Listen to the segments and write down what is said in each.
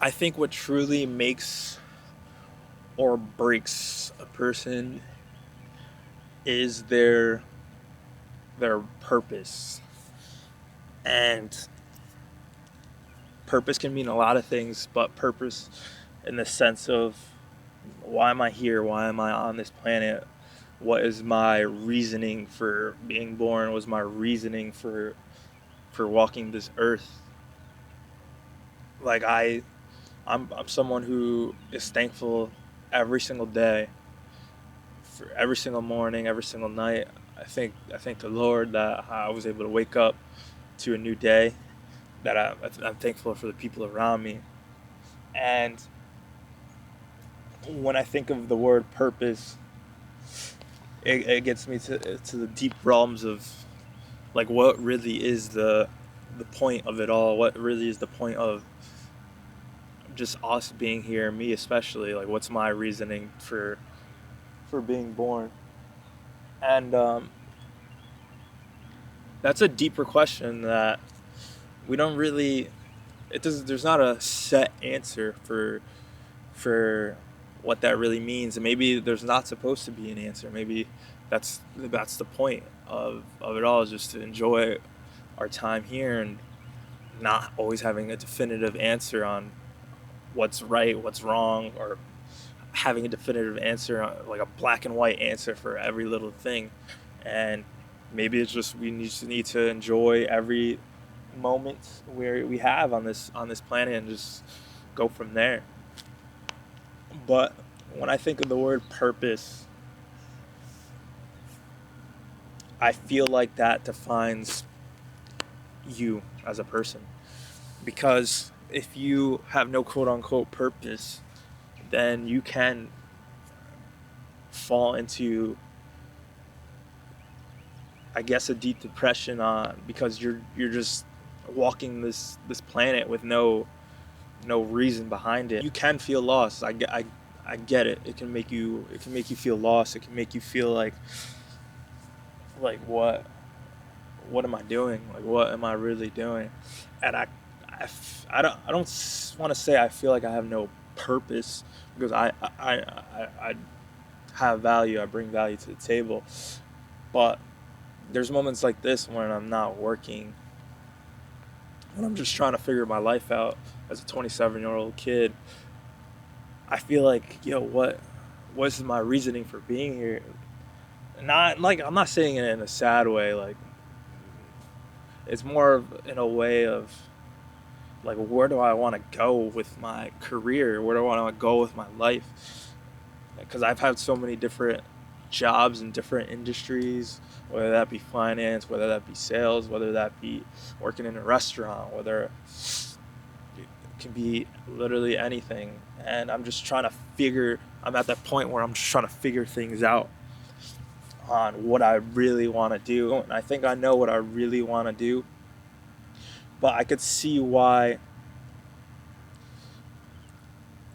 I think what truly makes or breaks a person is their purpose. And purpose can mean a lot of things, but purpose in the sense of why am I here? Why am I on this planet? What is my reasoning for being born? What is my reasoning for walking this earth? Like I'm someone who is thankful every single day, for every single morning, every single night. I thank the Lord that I was able to wake up to a new day. That I'm thankful for the people around me. And when I think of the word purpose, it gets me to the deep realms of like what really is the point of it all. What really is the point of just us being here, me especially? Like, what's my reasoning for being born? And that's a deeper question that we don't really. It does. There's not a set answer for what that really means, and maybe there's not supposed to be an answer. Maybe that's the point of it all, is just to enjoy our time here and not always having a definitive answer on what's right, what's wrong, or having a definitive answer, like a black and white answer for every little thing. And maybe it's just we need to enjoy every moment where we have on this planet and just go from there. But when I think of the word purpose, I feel like that defines you as a person. Because if you have no quote unquote purpose, then you can fall into, I guess, a deep depression on because you're just walking this planet with no reason behind it. You can feel lost. I get it. It can make you feel lost. It can make you feel like what am I doing? Like, what am I really doing? And I don't want to say I feel like I have no purpose, because I have value. I bring value to the table. But there's moments like this when I'm not working, when I'm just trying to figure my life out as a 27-year-old kid. I feel like, what's my reasoning for being here? Not like, I'm not saying it in a sad way. Like, it's more of in a way of like, where do I want to go with my career? Where do I want to go with my life? Because I've had so many different jobs in different industries, whether that be finance, whether that be sales, whether that be working in a restaurant, whether it can be literally anything. And I'm at that point where I'm just trying to figure things out on what I really want to do. And I think I know what I really want to do, but I could see why,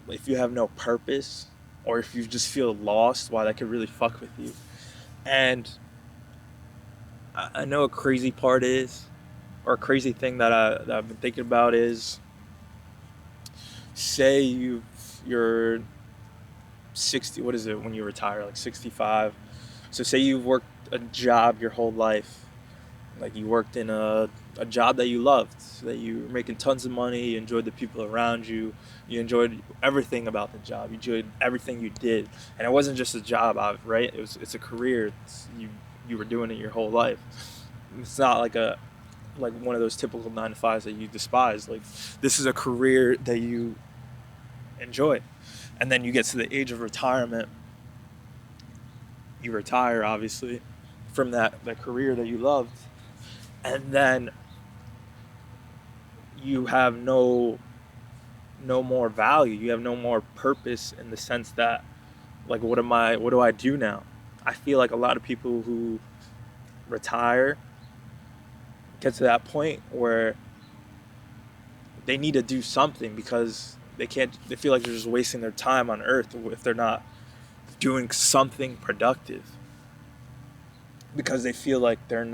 if you have no purpose or if you just feel lost, why that could really fuck with you. And I know a crazy part is, or a crazy thing that I've been thinking about is, say you're 60, what is it when you retire, like 65? So say you've worked a job your whole life, like you worked in a job that you loved, that you were making tons of money, you enjoyed the people around you, you enjoyed everything about the job, you enjoyed everything you did. And it wasn't just a job, right? It's a career. You were doing it your whole life. It's not like one of those typical 9 to 5s that you despise. Like, this is a career that you enjoy. And then you get to the age of retirement, you retire obviously from that career that you loved, and then you have no more value, you have no more purpose, in the sense that, like, what do I do now? I feel like a lot of people who retire get to that point where they need to do something, because they feel like they're just wasting their time on earth if they're not doing something productive, because they feel like they're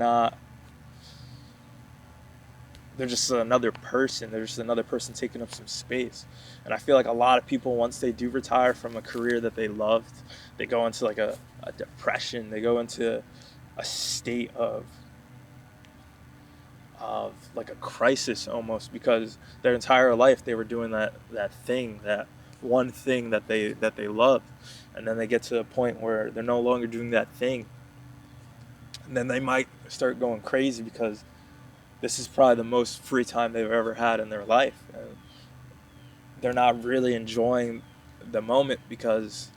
they're just another person. They're just another person taking up some space. And I feel like a lot of people, once they do retire from a career that they loved, they go into like a depression. They go into a state of like a crisis almost, because their entire life they were doing that thing, that one thing that they loved, and then they get to a point where they're no longer doing that thing, and then they might start going crazy because this is probably the most free time they've ever had in their life, and they're not really enjoying the moment because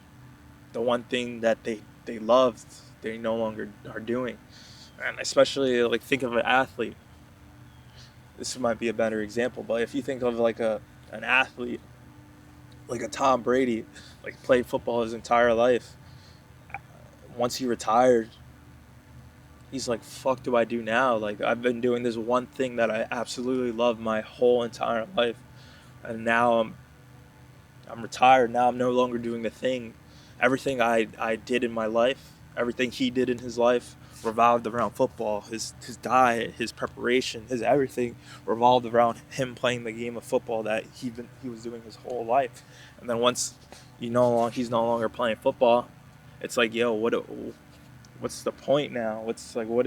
the one thing that they loved they no longer are doing. And especially, like, think of an athlete. This might be a better example, but if you think of like an athlete like a Tom Brady, like played football his entire life, once he retired, he's like, fuck do I do now? Like, I've been doing this one thing that I absolutely love my whole entire life, and now I'm retired. Now I'm no longer doing the thing. Everything I did in my life, everything he did in his life revolved around football. His diet, his preparation, his everything revolved around him playing the game of football that he was doing his whole life. And then once he's no longer playing football, it's like, yo, what's the point now? What's what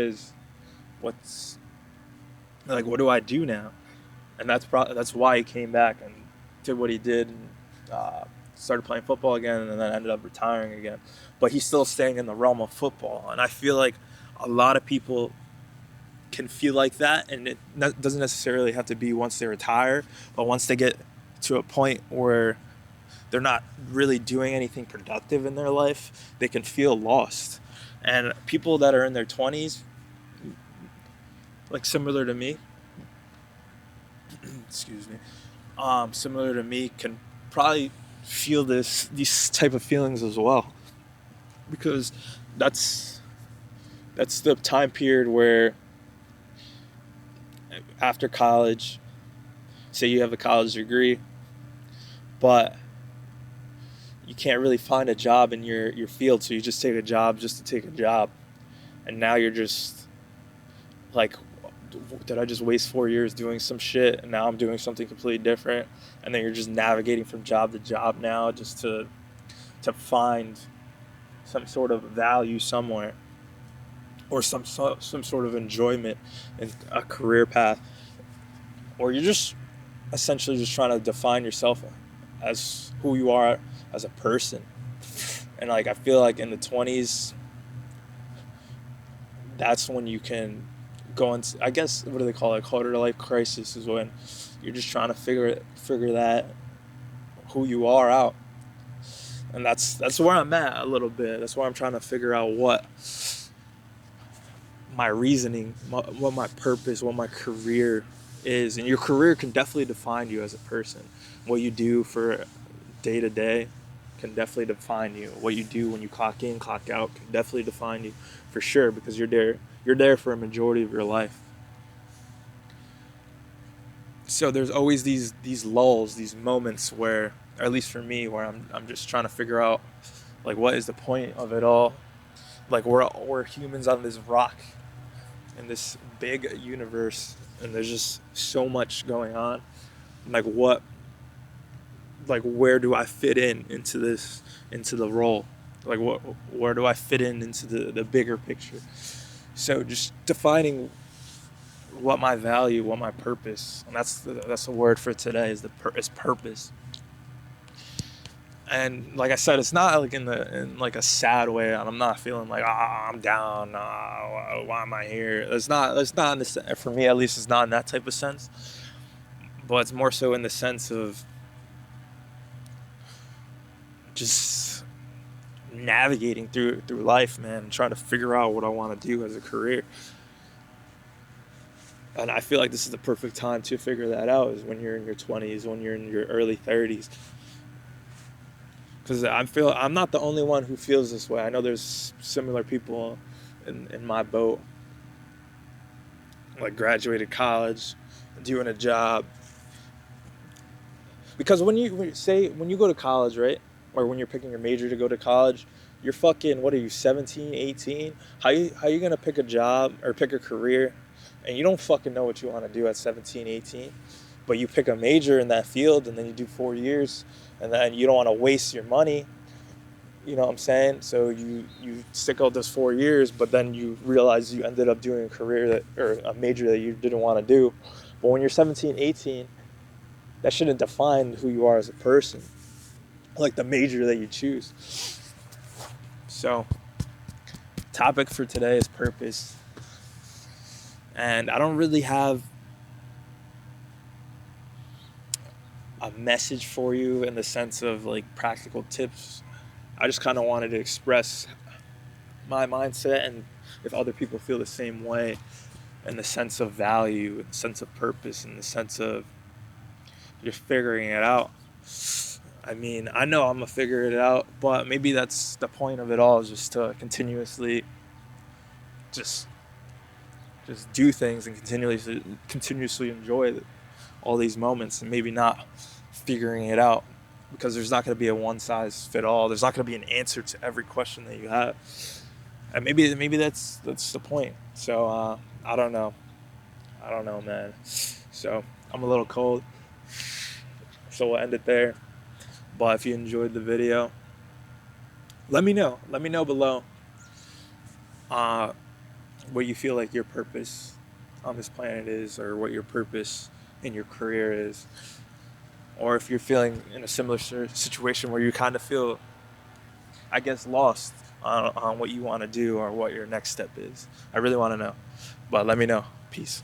do I do now? And that's why he came back and did what he did, and started playing football again, and then ended up retiring again. But he's still staying in the realm of football, and I feel like a lot of people can feel like that, and it doesn't necessarily have to be once they retire, but once they get to a point where they're not really doing anything productive in their life, they can feel lost. And people that are in their 20s, like similar to me, excuse me, similar to me, can probably feel these type of feelings as well, because that's the time period where after college, say you have a college degree, but you can't really find a job in your field, so you just take a job just to take a job, and now you're just like, did I just waste 4 years doing some shit, and now I'm doing something completely different? And then you're just navigating from job to job now just to find some sort of value somewhere, or some sort of enjoyment in a career path, or you're just essentially just trying to define yourself as who you are as a person. And like, I feel like in the 20s, that's when you can go into, I guess, what do they call it, quarter life crisis, is when you're just trying to figure that who you are out. And that's where I'm at a little bit. That's where I'm trying to figure out what my reasoning, what my purpose, what my career is. And your career can definitely define you as a person. What you do for day to day can definitely define you. What you do when you clock in, clock out can definitely define you for sure, because you're there for a majority of your life. So there's always these lulls, these moments where, or at least for me, where I'm just trying to figure out, like, what is the point of it all? Like, we're humans on this rock in this big universe, and there's just so much going on. Like, where do I fit into the role? Like, where do I fit into the bigger picture? So just defining what my value, what my purpose, and that's the word for today, is purpose. And like I said, it's not like in like a sad way, and I'm not feeling like, I'm down, why am I here? It's not in this, for me at least, it's not in that type of sense, but it's more so in the sense of just navigating through life, man, and trying to figure out what I want to do as a career. And I feel like this is the perfect time to figure that out, is when you're in your 20s, when you're in your early 30s. Because I'm not the only one who feels this way. I know there's similar people in my boat, like graduated college, doing a job. Because when you go to college, right, or when you're picking your major to go to college, you're fucking, what are you, 17, 18? How you gonna pick a job or pick a career and you don't fucking know what you want to do at 17, 18, but you pick a major in that field and then you do 4 years, and then you don't want to waste your money. You know what I'm saying? So you stick out those 4 years, but then you realize you ended up doing a career that, or a major that you didn't want to do. But when you're 17, 18, that shouldn't define who you are as a person, like the major that you choose. So, topic for today is purpose. And I don't really have a message for you in the sense of like practical tips. I just kind of wanted to express my mindset, and if other people feel the same way, in the sense of value, in the sense of purpose, in the sense of just figuring it out. I mean, I know I'm gonna figure it out, but maybe that's the point of it all, is just to continuously just do things and continuously enjoy all these moments, and maybe not figuring it out, because there's not going to be a one size fit all. There's not going to be an answer to every question that you have, and maybe that's the point. So I don't know, man. So I'm a little cold, so we'll end it there. But if you enjoyed the video, let me know below what you feel like your purpose on this planet is, or what your purpose in your career is, or if you're feeling in a similar situation where you kind of feel, I guess, lost on what you want to do or what your next step is. I really want to know, but let me know. Peace.